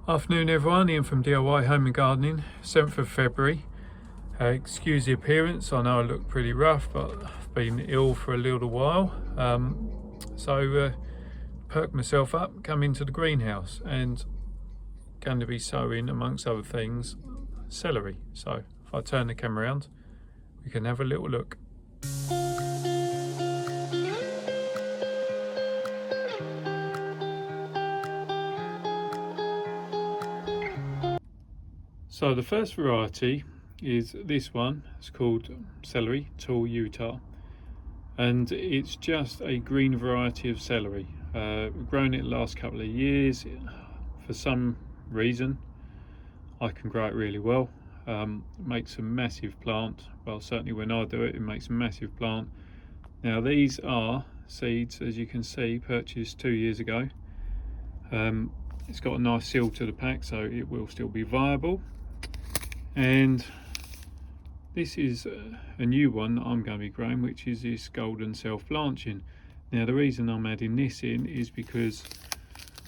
Afternoon everyone, Ian from DIY Home and Gardening, 7th of February. Excuse the appearance, I know I look pretty rough, but I've been ill for a little while. So perked myself up, come into the greenhouse and going to be sowing, amongst other things, celery. So if I turn the camera around, we can have a little look. So the first variety is this one. It's called Celery, Tall Utah, and it's just a green variety of celery. We've grown it the last couple of years. For some reason I can grow it really well. It makes a massive plant. Well, certainly when I do it, it makes a massive plant. Now these are seeds, as you can see, purchased 2 years ago. It's got a nice seal to the pack, so it will still be viable. And this is a new one that I'm going to be growing, which is this golden self-blanching. Now the reason I'm adding this in is because,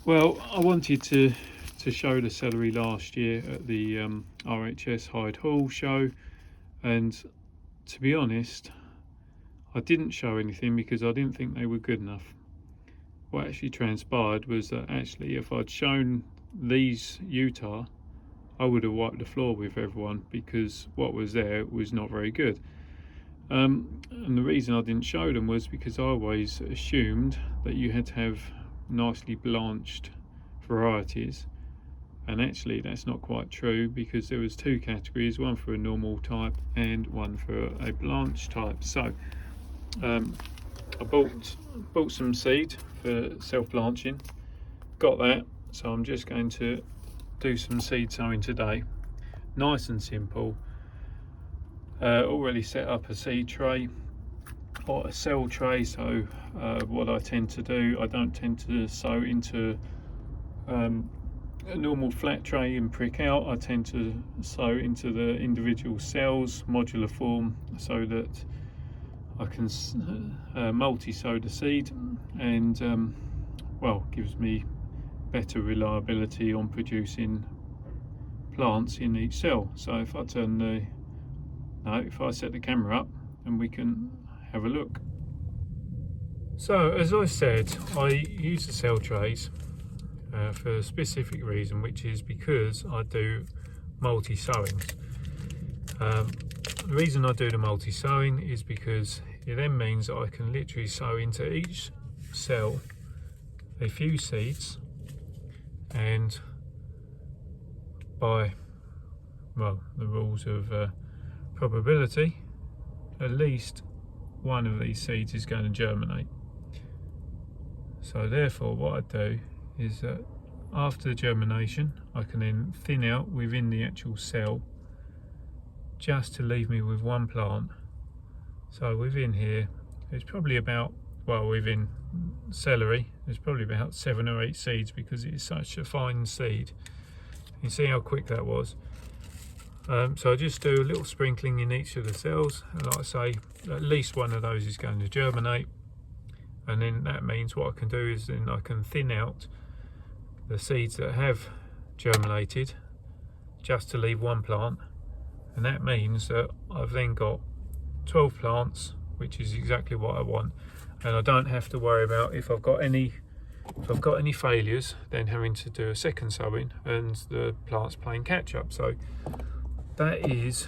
well, I wanted to show the celery last year at the RHS Hyde Hall show, and to be honest, I didn't show anything because I didn't think they were good enough. What actually transpired was that actually if I'd shown these Utah, I would have wiped the floor with everyone, because what was there was not very good. And the reason I didn't show them was because I always assumed that you had to have nicely blanched varieties, and actually that's not quite true, because there was two categories, one for a normal type and one for a blanched type. So I bought some seed for self-blanching, got that, so I'm just going to do some seed sowing today. Nice and simple. Already set up a seed tray or a cell tray. So what I tend to do, I don't tend to sow into a normal flat tray and prick out. I tend to sow into the individual cells, modular form, so that I can multi-sow the seed, and well, gives me better reliability on producing plants in each cell. So if I if I set the camera up, and we can have a look. So as I said, I use the cell trays for a specific reason, which is because I do multi-sowings. The reason I do the multi-sowing is because it then means that I can literally sow into each cell a few seeds, and by, well, the rules of probability, at least one of these seeds is going to germinate. So therefore what I do is that after the germination, I can then thin out within the actual cell, just to leave me with one plant. So within here, it's probably about, well, within celery, there's probably about 7 or 8 seeds, because it's such a fine seed. You see how quick that was. So I just do a little sprinkling in each of the cells, and like I say, at least one of those is going to germinate, and then that means what I can do is then I can thin out the seeds that have germinated, just to leave one plant, and that means that I've then got 12 plants, which is exactly what I want. And I don't have to worry about if I've got any failures, then having to do a second sowing and the plants playing catch up. So that is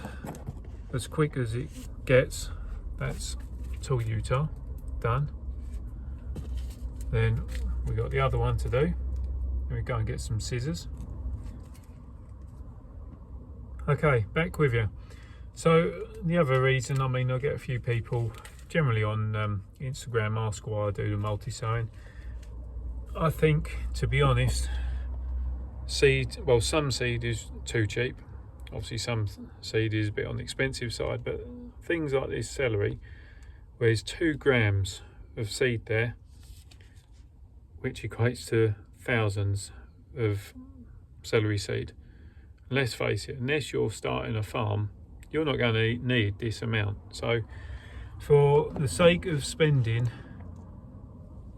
as quick as it gets. That's Tall Utah done. Then we got the other one to do. Then we go and get some scissors. Okay, back with you. So the other reason, I mean, I get a few people generally on Instagram ask why I do the multi-sowing. I think, to be honest, some seed is too cheap. Obviously some seed is a bit on the expensive side, but things like this celery, where there's 2 grams of seed there, which equates to thousands of celery seed. And let's face it, unless you're starting a farm, you're not going to need this amount. So for the sake of spending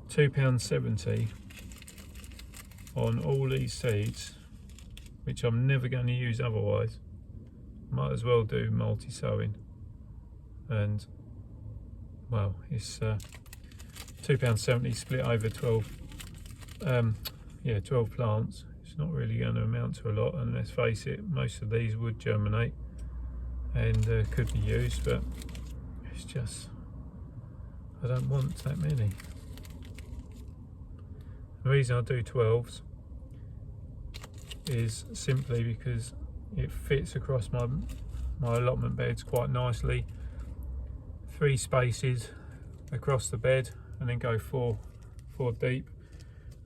£2.70 on all these seeds, which I'm never going to use otherwise. Might as well do multi-sowing. And well, it's £2.70 split over 12 12 plants. It's not really going to amount to a lot, and let's face it, most of these would germinate and could be used, but it's just, I don't want that many. The reason I do 12s is simply because it fits across my allotment beds quite nicely. 3 spaces across the bed, and then go four deep,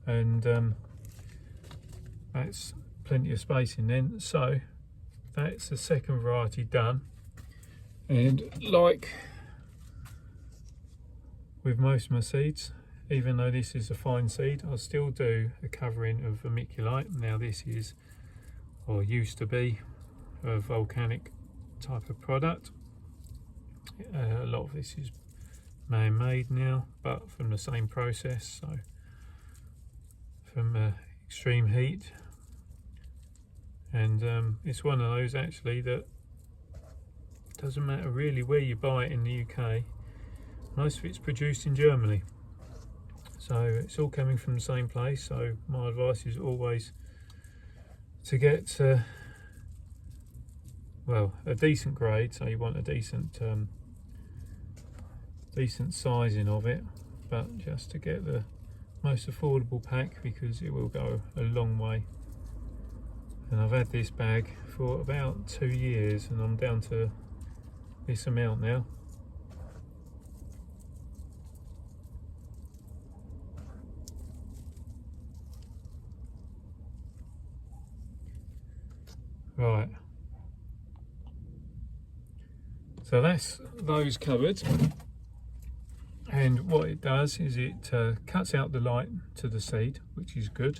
and that's plenty of spacing then. So that's the second variety done, and like with most of my seeds, even though this is a fine seed, I'll still do a covering of vermiculite. Now this is, or used to be, a volcanic type of product. A lot of this is man-made now, but from the same process, so from extreme heat. And it's one of those actually that doesn't matter really where you buy it in the UK, most of it's produced in Germany, so it's all coming from the same place. So my advice is always to get well, a decent grade, so you want a decent sizing of it, but just to get the most affordable pack, because it will go a long way. And I've had this bag for about 2 years, and I'm down to this amount now. Right, so that's those covered. And what it does is it cuts out the light to the seed, which is good.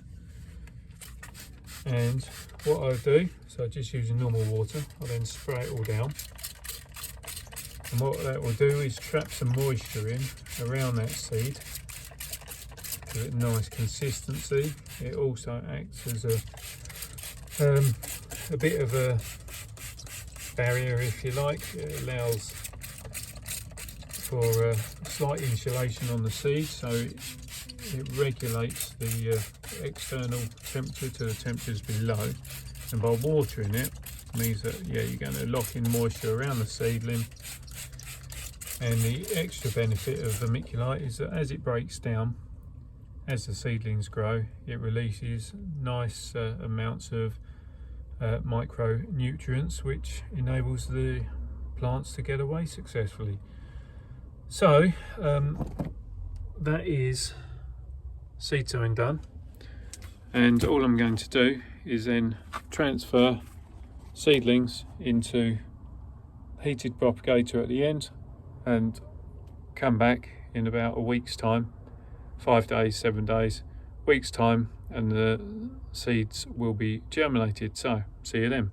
And what I'll do, so just using normal water, I'll then spray it all down. And what that will do is trap some moisture in around that seed, give it nice consistency. It also acts as a bit of a barrier, if you like. It allows for slight insulation on the seed, so it regulates the external temperature to the temperatures below, and by watering it means that you're going to lock in moisture around the seedling. And the extra benefit of vermiculite is that as it breaks down, as the seedlings grow, it releases nice amounts of micronutrients, which enables the plants to get away successfully. So that is seed sowing done, and all I'm going to do is then transfer seedlings into heated propagator at the end, and come back in about a week's time, 5 days, 7 days, week's time, and the seeds will be germinated. So see you then.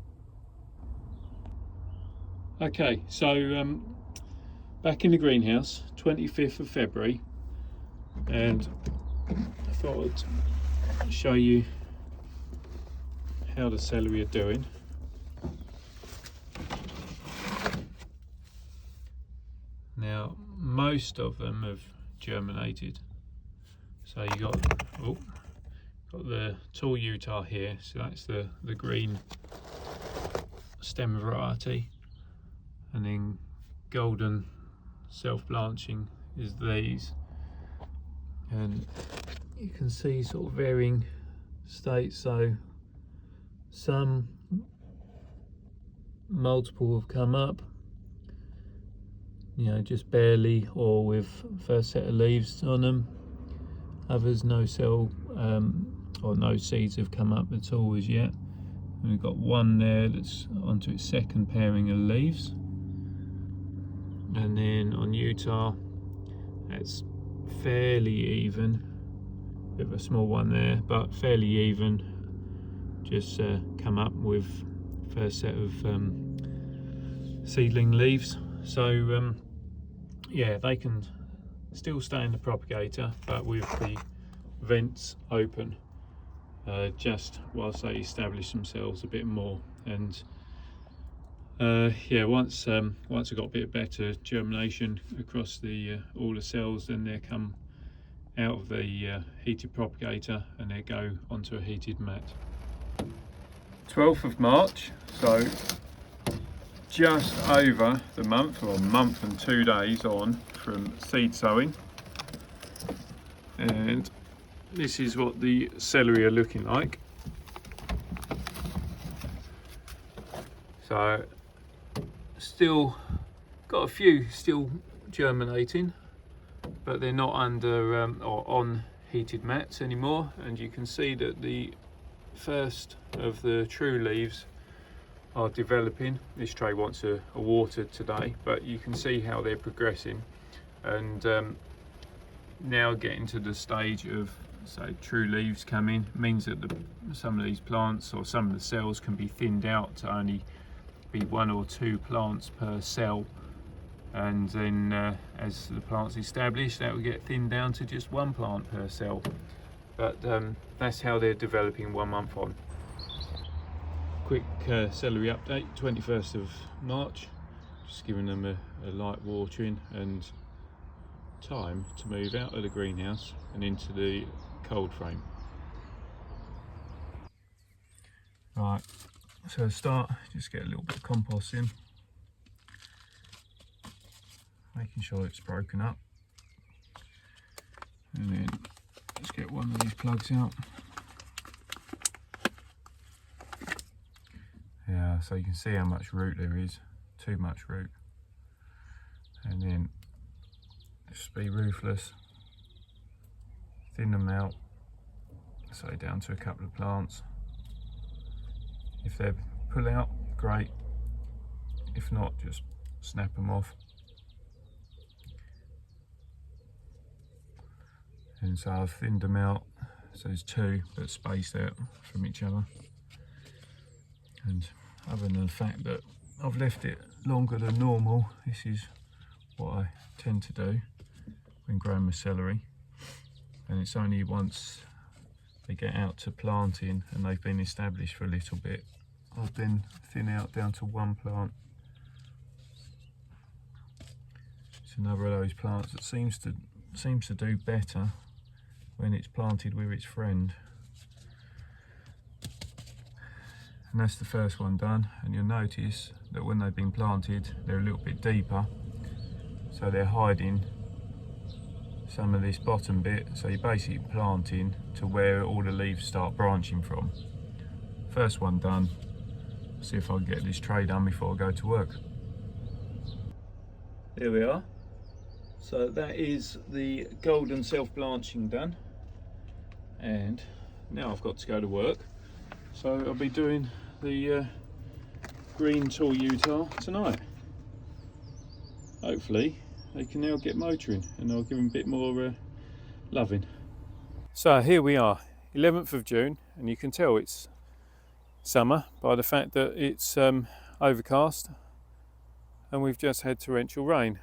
Okay, so back in the greenhouse, 25th of February, and I thought I'd show you how the celery are doing. Now, most of them have germinated. So you got the tall Utah here, so that's the green stem variety, and then golden self-blanching is these, and you can see sort of varying states. So some multiple have come up, you know, just barely, or with first set of leaves on them. Others no cell or no seeds have come up at all as yet. And we've got one there that's onto its second pairing of leaves. And then on Utah, it's fairly even. Bit of a small one there, but fairly even. Just come up with first set of seedling leaves. So yeah, they can still stay in the propagator, but with the vents open. just whilst they establish themselves a bit more. And yeah, once I got a bit better germination across the all the cells, then they come out of the heated propagator and they go onto a heated mat. 12th of March, so just over the month, or a month and 2 days on from seed sowing. And this is what the celery are looking like. So still got a few still germinating, but they're not under or on heated mats anymore, and you can see that the first of the true leaves are developing. This tray wants a water today, but you can see how they're progressing, and now getting to the stage of, say, true leaves coming means that some of these plants or some of the cells can be thinned out to only be 1 or 2 plants per cell, and then as the plants establish, that will get thinned down to just 1 plant per cell. But that's how they're developing 1 month on. Quick celery update, 21st of March, just giving them a light watering and time to move out of the greenhouse and into the cold frame. Right, so to start, just get a little bit of compost in, making sure it's broken up, and then let's get one of these plugs out. Yeah, so you can see how much root there is, too much root. And then just be ruthless, thin them out, so down to a couple of plants. If they pull out, great. If not, just snap them off. And so I've thinned them out, so there's 2 but spaced out from each other. And other than the fact that I've left it longer than normal, this is what I tend to do when growing my celery. And it's only once they get out to planting and they've been established for a little bit, I'll then thin out down to 1 plant. It's another of those plants that seems to do better when it's planted with its friend. And that's the first one done, and you'll notice that when they've been planted, they're a little bit deeper, so they're hiding some of this bottom bit, so you're basically planting to where all the leaves start branching from. First one done. See if I can get this tray done before I go to work. There we are. So that is the golden self-blanching done, and now I've got to go to work. So I'll be doing the green tall Utah tonight. Hopefully they can now get motoring and I'll give them a bit more loving. So here we are, 11th of June, and you can tell it's summer by the fact that it's overcast and we've just had torrential rain.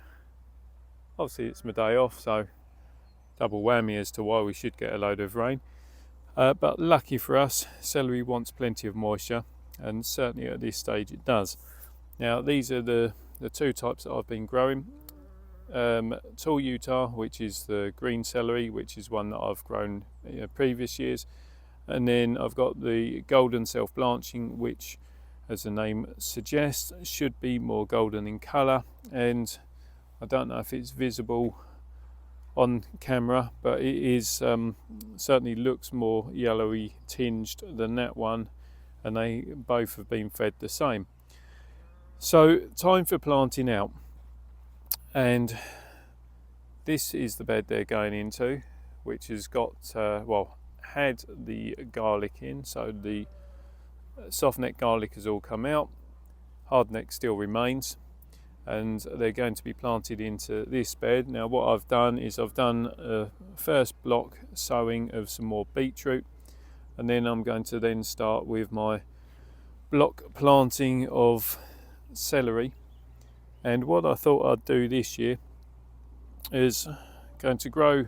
Obviously it's my day off, so double whammy as to why we should get a load of rain. But lucky for us, celery wants plenty of moisture, and certainly at this stage it does. Now these are the 2 types that I've been growing. Tall Utah, which is the green celery, which is one that I've grown previous years, and then I've got the golden self-blanching, which, as the name suggests, should be more golden in colour, and I don't know if it's visible on camera, but it is certainly looks more yellowy tinged than that one, and they both have been fed the same. So time for planting out, and this is the bed they're going into, which has got had the garlic in, so the soft neck garlic has all come out, hard neck still remains, and they're going to be planted into this bed. Now what I've done is I've done a first block sowing of some more beetroot, and then I'm going to then start with my block planting of celery. And what I thought I'd do this year is going to grow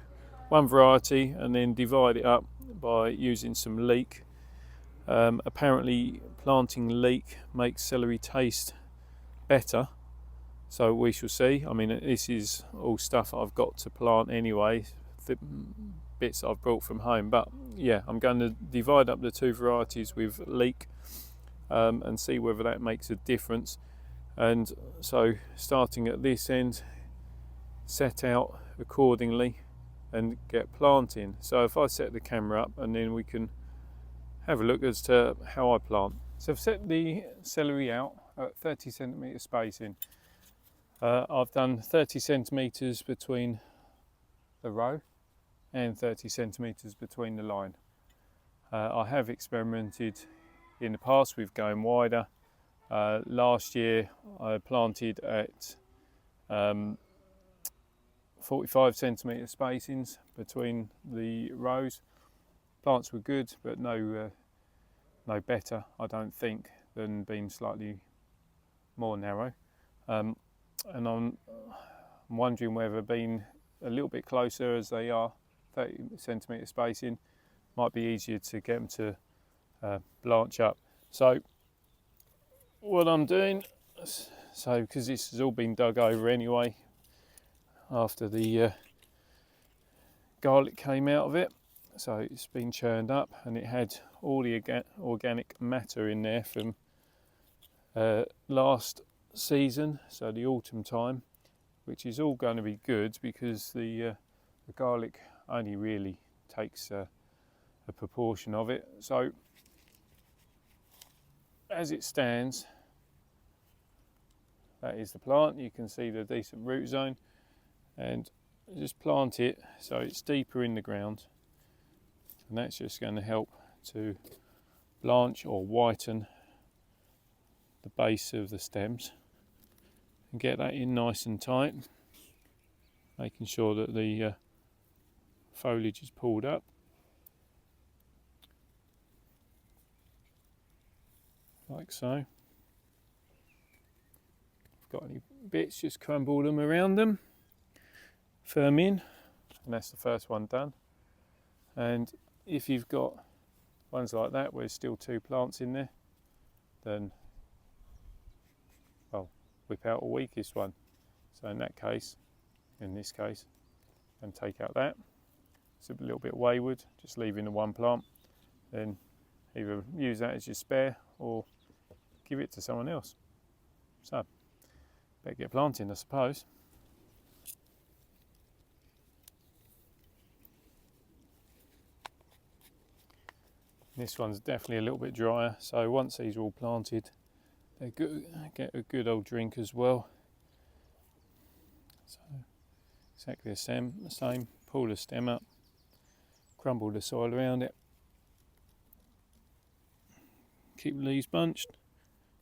one variety and then divide it up by using some leek Apparently planting leek makes celery taste better, so we shall see. I mean, this is all stuff I've got to plant anyway, the bits I've brought from home, but yeah, I'm going to divide up the two varieties with leek and see whether that makes a difference. And so starting at this end, set out accordingly and get planting. So if I set the camera up and then we can have a look as to how I plant. So I've set the celery out at 30 centimetre spacing. I've done 30 centimetres between the row and 30 centimetres between the line. I have experimented in the past with going wider. Last year I planted at 45 centimetre spacings between the rows. Plants were good, but no better, I don't think, than being slightly more narrow. And I'm wondering whether being a little bit closer, as they are 30 centimetre spacing, might be easier to get them to blanch up. So what I'm doing, so because this has all been dug over anyway after the garlic came out of it, so it's been churned up and it had all the organic matter in there from last season, so the autumn time, which is all going to be good because the garlic only really takes a proportion of it. So as it stands, that is the plant. You can see the decent root zone, and just plant it so it's deeper in the ground, and that's just going to help to blanch or whiten the base of the stems and get that in nice and tight, making sure that the foliage is pulled up. Like so. If got any bits, just crumble them around them, firm in, and that's the first one done. And if you've got ones like that where there's still two plants in there, then, well, whip out the weakest one. So in that case, in this case, and take out that. It's a little bit wayward, just leaving the one plant. Then either use that as your spare or give it to someone else. So, better get planting, I suppose. This one's definitely a little bit drier, so once these are all planted, they get a good old drink as well. So exactly the same. Pull the stem up, crumble the soil around it, keep the leaves bunched,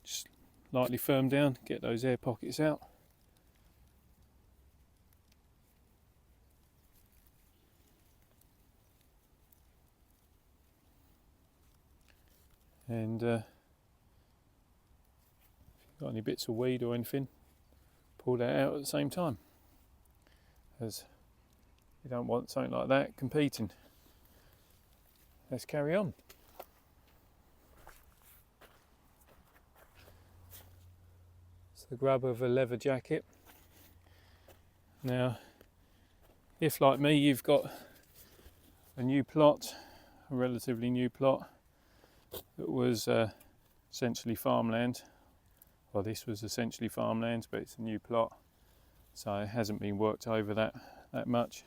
just lightly firm down, get those air pockets out. And if you've got any bits of weed or anything, pull that out at the same time, as you don't want something like that competing. Let's carry on. It's the grub of a leather jacket. Now, if like me you've got a new plot, a relatively new plot that was essentially farmland, well, this was essentially farmland, but it's a new plot, so it hasn't been worked over that much,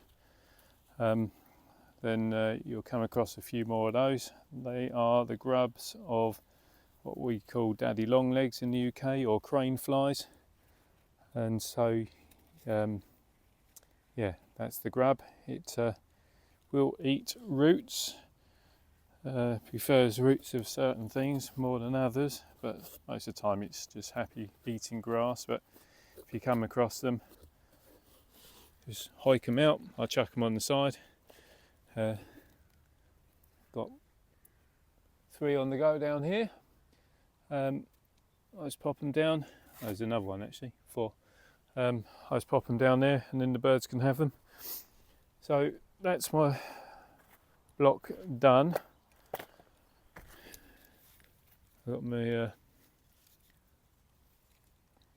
then you'll come across a few more of those. They are the grubs of what we call daddy longlegs in the UK, or crane flies. And so yeah, that's the grub. It will eat roots, prefers roots of certain things more than others, but most of the time it's just happy eating grass. But if you come across them, just hike them out. I chuck them on the side. Got 3 on the go down here. I just pop them down. Oh, there's another one actually, 4. I just pop them down there and then the birds can have them. So that's my block done. I've got my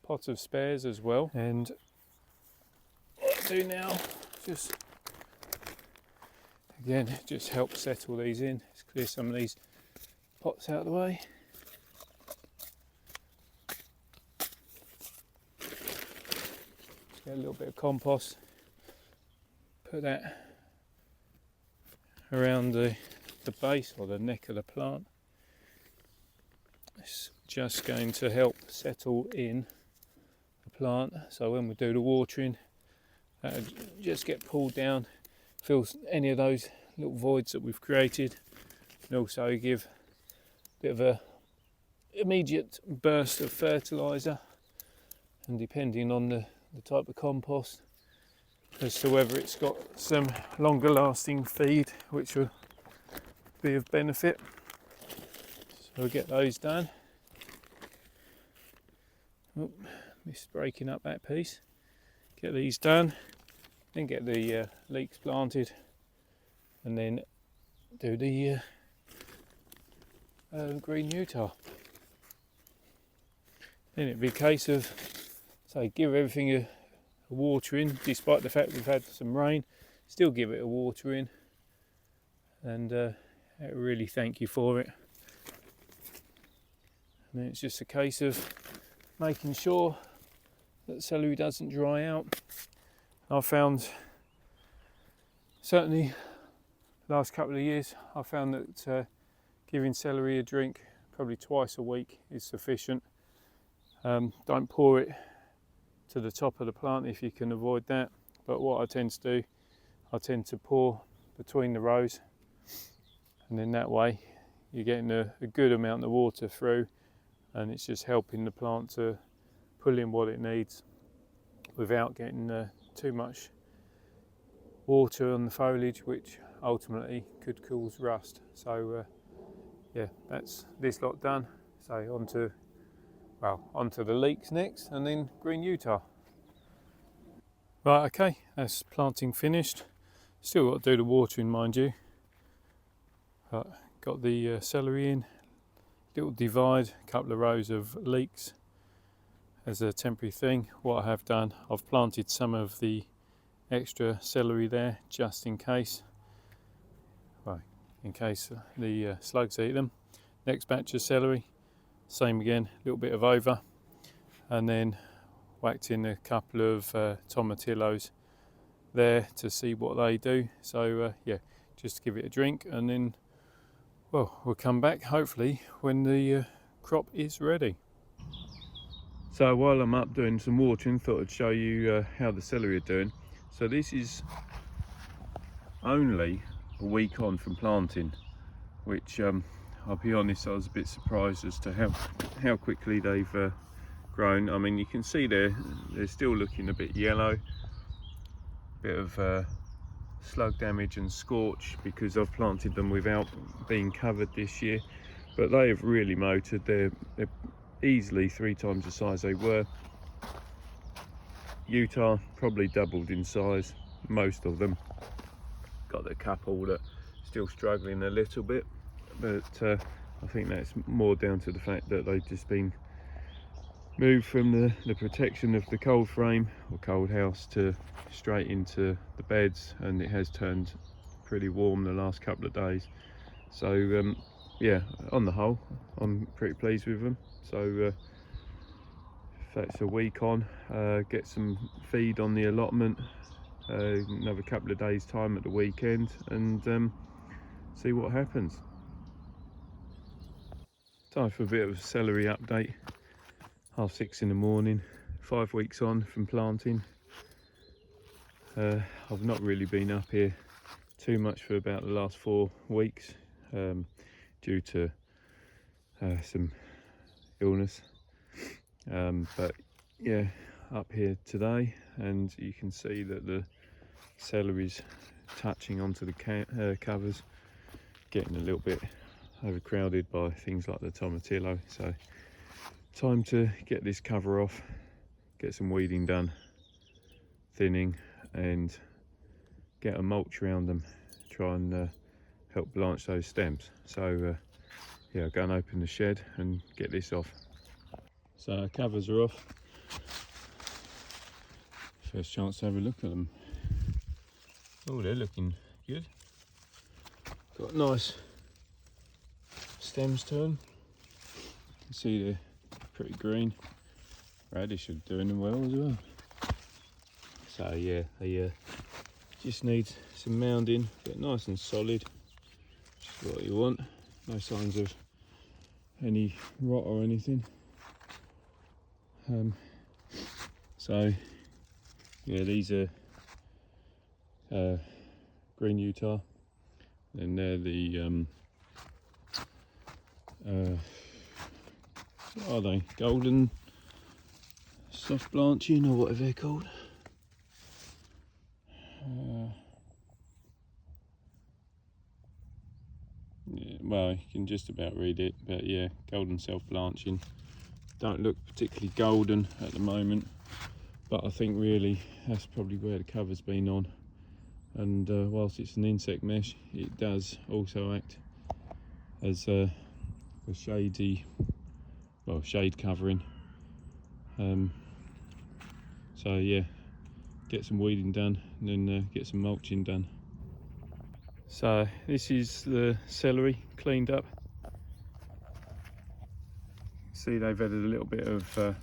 pot of spares as well, and what I do now, just again, just help settle these in. Let's clear some of these pots out of the way. Get a little bit of compost, put that around the base or the neck of the plant. It's just going to help settle in the plant, so when we do the watering, that'll just get pulled down, fills any of those little voids that we've created, and also give a bit of a immediate burst of fertiliser, and depending on the type of compost as to whether it's got some longer lasting feed which will be of benefit. So we'll get those done. Oh, missed breaking up that piece. Get these done, then get the leeks planted, and then do the green Utah. Then it'd be a case of, say, give everything a watering, despite the fact we've had some rain, still give it a watering, and I really thank you for it. And then it's just a case of making sure that celery doesn't dry out. I've found, certainly the last couple of years, I've found that giving celery a drink probably twice a week is sufficient. Don't pour it to the top of the plant if you can avoid that, but what I tend to do, I tend to pour between the rows, and then that way you're getting a good amount of water through, and it's just helping the plant to pull in what it needs without getting too much water on the foliage, which ultimately could cause rust. So yeah, that's this lot done. So onto the leeks next, and then green Utah. Right, okay, that's planting finished. Still got to do the watering, mind you. Got the celery in, little divide, a couple of rows of leeks as a temporary thing. What I have done, I've planted some of the extra celery there just in case. Well, in case the slugs eat them. Next batch of celery, same again, a little bit of over, and then whacked in a couple of tomatillos there to see what they do. So yeah, just give it a drink, and then we'll come back hopefully when the crop is ready. So while I'm up doing some watering, thought I'd show you how the celery are doing. So this is only a week on from planting, which I'll be honest, I was a bit surprised as to how quickly they've grown. I mean, you can see they're still looking a bit yellow, bit of slug damage and scorch because I've planted them without being covered this year, but they have really motored. They're easily 3 times the size they were. Utah probably doubled in size, most of them. Got a couple that still struggling a little bit, but I think that's more down to the fact that they've just been moved from the protection of the cold frame or cold house to straight into the beds, and it has turned pretty warm the last couple of days. So yeah, on the whole I'm pretty pleased with them. So if that's a week on, get some feed on the allotment, another couple of days time at the weekend, and see what happens. Time for a bit of a celery update. 6:30 in the morning, 5 weeks on from planting. I've not really been up here too much for about the last 4 weeks due to some illness, but yeah, up here today, and you can see that the celery's touching onto the covers, getting a little bit overcrowded by things like the tomatillo. So time to get this cover off, get some weeding done, thinning, and get a mulch around them, try and help blanch those stems. So yeah, I'll go and open the shed and get this off. So our covers are off. First chance to have a look at them. Oh, they're looking good. Got nice stems to them. You can see they're pretty green. Radish are doing them well as well. So yeah, they just need some mounding, but nice and solid, which is what you want. No signs of any rot or anything. So yeah, these are green Utah, and they're the what are they? Golden soft blanching or whatever they're called. Yeah, well, you can just about read it, but yeah, golden self blanching. Don't look particularly golden at the moment, but I think really that's probably where the cover's been on. And whilst it's an insect mesh, it does also act as a shade covering. So yeah, get some weeding done and then get some mulching done. So this is the celery cleaned up. See, they've had a little bit of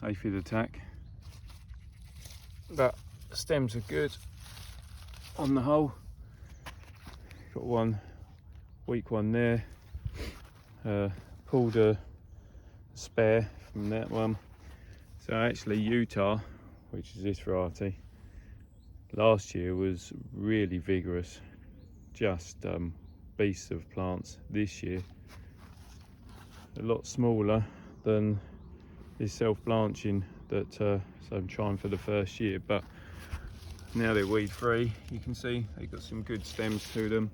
aphid attack, but stems are good on the whole. Got one weak one there. Pulled a spare from that one. So actually Utah, which is this variety, last year was really vigorous, just beasts of plants. This year a lot smaller than this self-blanching that so I'm trying for the first year, but now they're weed free. You can see they've got some good stems to them.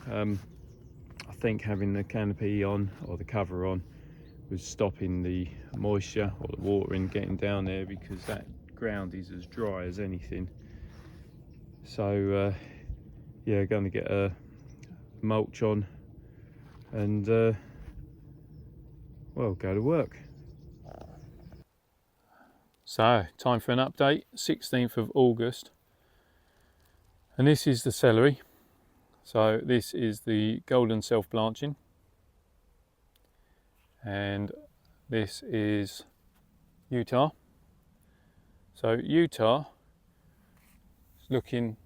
I think having the canopy on, or the cover on, was stopping the moisture or the watering getting down there, because that ground is as dry as anything. So yeah, going to get a mulch on and well, go to work. So time for an update. 16th of August, and this is the celery. So this is the golden self-blanching, and this is Utah. So Utah is looking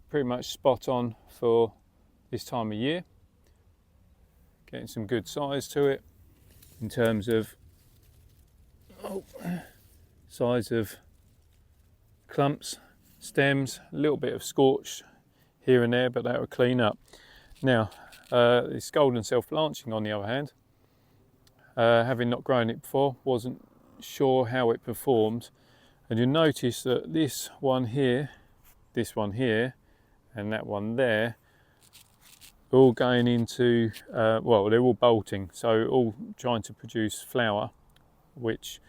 pretty much spot on for this time of year. Getting some good size to it in terms of size of clumps, stems, a little bit of scorch here and there, but that will clean up. Now this golden self-blanching, on the other hand, having not grown it before, wasn't sure how it performed, and you'll notice that this one here, and that one there, are all going into well, they're all bolting, so all trying to produce flower, which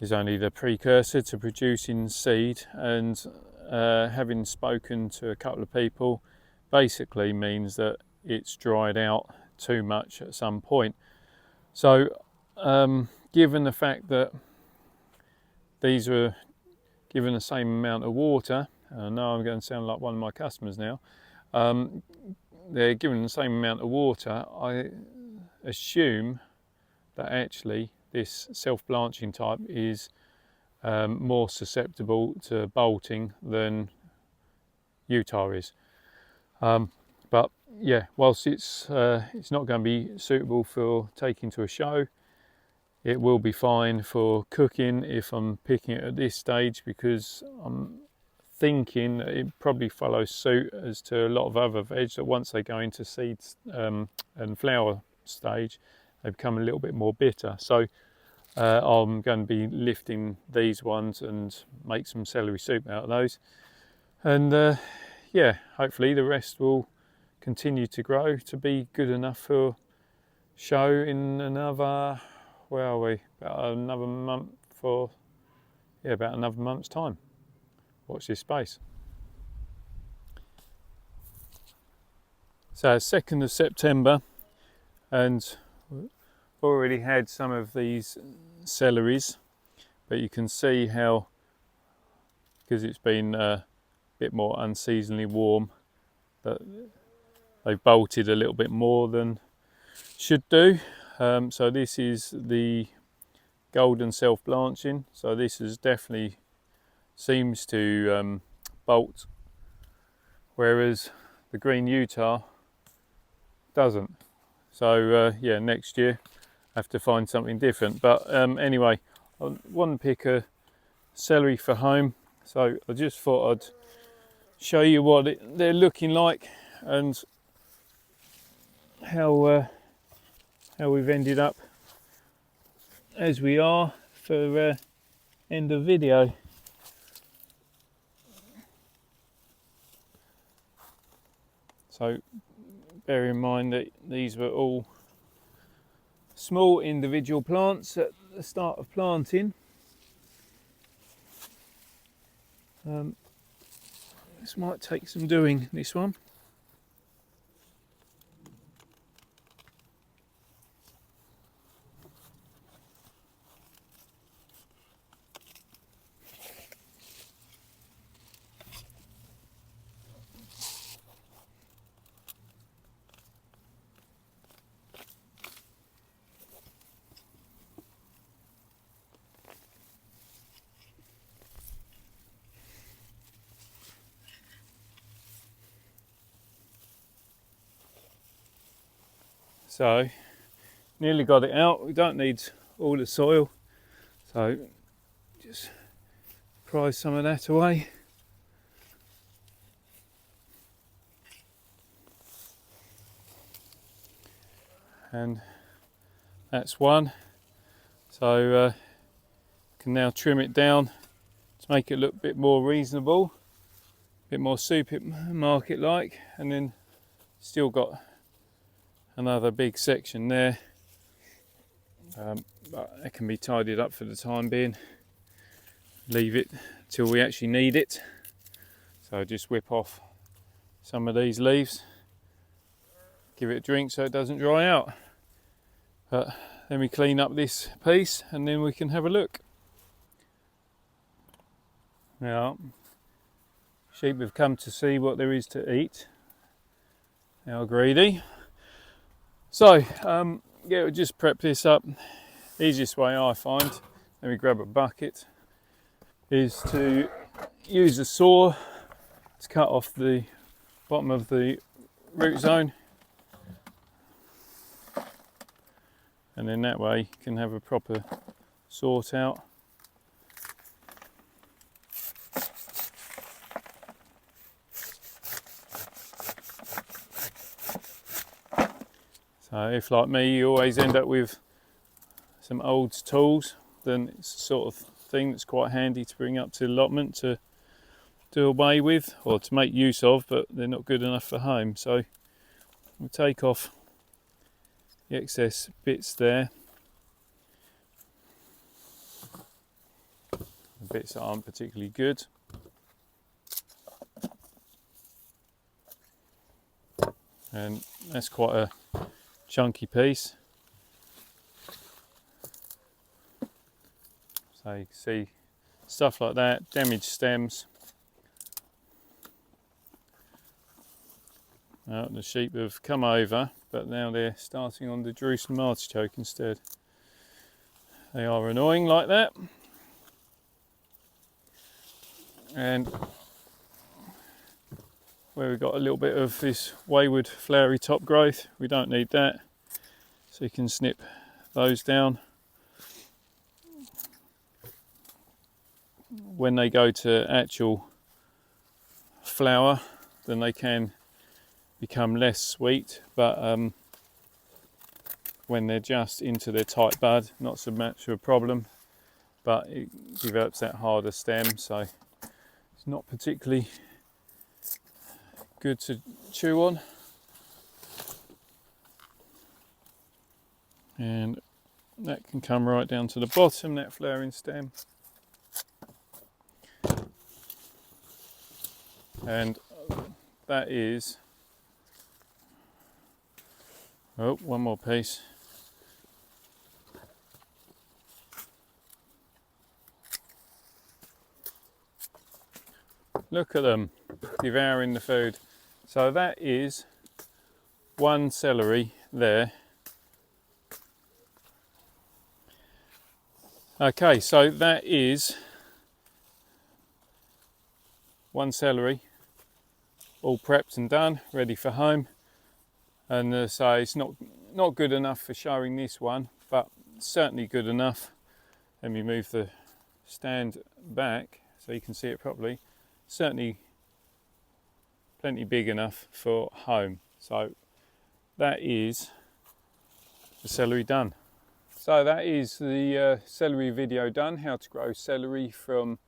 is only the precursor to producing seed. And having spoken to a couple of people, basically means that it's dried out too much at some point. So given the fact that these were given the same amount of water, I know I'm going to sound like one of my customers now, they're given the same amount of water, I assume that actually this self-blanching type is more susceptible to bolting than Utah is. But yeah, whilst it's not going to be suitable for taking to a show, it will be fine for cooking if I'm picking it at this stage, because I'm thinking that it probably follows suit as to a lot of other veg, that once they go into seeds and flower stage, they become a little bit more bitter. So I'm going to be lifting these ones and make some celery soup out of those, and yeah, hopefully the rest will continue to grow to be good enough for show in another, where are we, about another month, for yeah, about another month's time. Watch this space. So 2nd of September, and already had some of these celeries, but you can see how, because it's been a bit more unseasonably warm, that they've bolted a little bit more than should do. So this is the golden self-blanching, so this is definitely seems to bolt, whereas the green Utah doesn't. So yeah, next year I have to find something different. But anyway, I want to pick a celery for home, so I just thought I'd show you what they're looking like and how we've ended up as we are for end of video. So bear in mind that these were all small individual plants at the start of planting. This might take some doing, this one. So nearly got it out. We don't need all the soil, so just prise some of that away. And that's one. So can now trim it down to make it look a bit more reasonable, a bit more supermarket like, and then still got another big section there, but it can be tidied up for the time being. Leave it till we actually need it. So just whip off some of these leaves, give it a drink so it doesn't dry out. But then we clean up this piece and then we can have a look. Now, sheep have come to see what there is to eat. They are greedy. So, yeah, we'll just prep this up. Easiest way I find, let me grab a bucket, is to use a saw to cut off the bottom of the root zone. And then that way you can have a proper sort out. So if, like me, you always end up with some old tools, then it's the sort of thing that's quite handy to bring up to the allotment to do away with or to make use of, but they're not good enough for home. So we'll take off the excess bits there, the bits that aren't particularly good. And that's quite a chunky piece. So you can see stuff like that, damaged stems. Now the sheep have come over, but now they're starting on the Jerusalem artichoke instead. They are annoying like that. And where we've got a little bit of this wayward flowery top growth, we don't need that. So you can snip those down. When they go to actual flower, then they can become less sweet, but when they're just into their tight bud, not so much of a problem, but it develops that harder stem, so it's not particularly good to chew on. And that can come right down to the bottom, that flowering stem. And that is Oh, one more piece. Look at them devouring the food. So that is one celery there. Okay, so that is one celery, all prepped and done, ready for home. And so it's not good enough for showing this one, but certainly good enough. Let me move the stand back so you can see it properly. Certainly plenty big enough for home. So that is the celery done. So that is the celery video done, how to grow celery from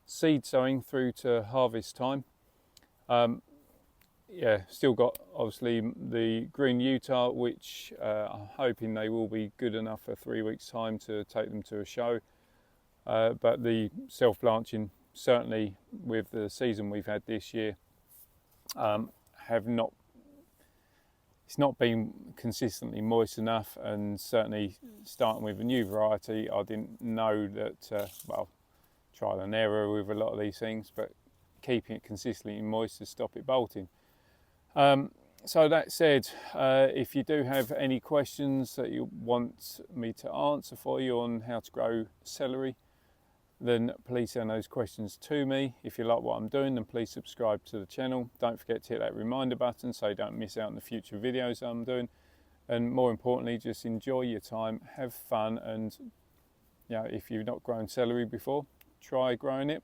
seed sowing through to harvest time. Yeah, still got obviously the green Utah, which I'm hoping they will be good enough for 3 weeks time to take them to a show. But the self-blanching, certainly with the season we've had this year, it's not been consistently moist enough, and certainly starting with a new variety, I didn't know that, well, trial and error with a lot of these things, but keeping it consistently moist to stop it bolting. So that said, if you do have any questions that you want me to answer for you on how to grow celery, then please send those questions to me. If you like what I'm doing, then please subscribe to the channel. Don't forget to hit that reminder button so you don't miss out on the future videos I'm doing. And more importantly, just enjoy your time, have fun, and you know, if you've not grown celery before, try growing it,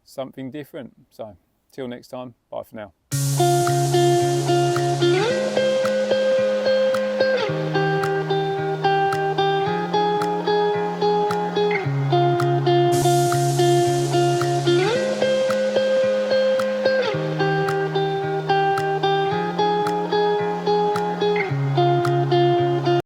something different. So till next time, bye for now.